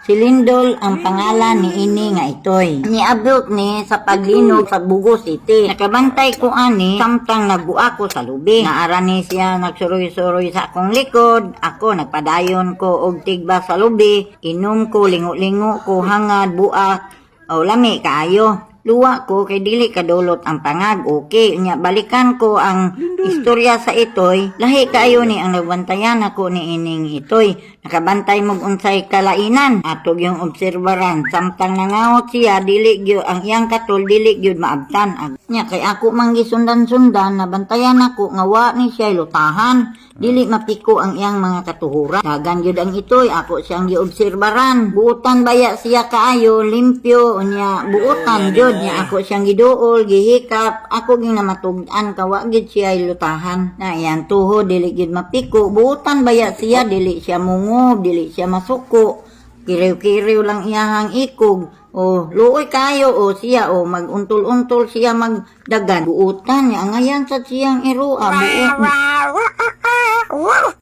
Si Lindol ang pangalan ni ini nga itoy. Niabot ni sa paglinog sa Bugo City. Nakabantay ko ani samtang nagbuak ko sa lubi. Naara ni siya nagsuroy-suroy sa akong likod. Ako nagpadayon ko og tigba sa lubi. Inom ko, lingo-lingo ko, hangad, buak. O lami kaayo. Luwa ko kay dili kadulot ang pangag. Okay, nya balikan ko ang istorya sa itoy. Lahi kaayo ni ang nagbantayan ako ni ining itoy. Nakabantay mo unsay kalainan. Atog yung obserbaran. Samtang nangaot siya, dili gyud ang iyang katul, dili gyud maabtan. Nya kay ako manggi sundan-sundan, nabantayan ako nga wa ni siya lutahan. Dili mapiko ang iyang mga katuhuran. Dagan gyud ang itoy, ako siyang giobserbaran. Buutan baya siya kaayo, limpyo, unya buutan gyud nya ako siyang giduol, gihikap. Ako ging namatug-an kawa gyud siya lutahan. Na iyang tuhod dili gyud mapiko. Buutan baya siya, dili siya mungob, dili siya masuko. Kiriw-kiriw lang iyang ikog. O luoy kayo o siya o maguntol-untol siya magdagan. Buutan niya ngayan sa siyang irua.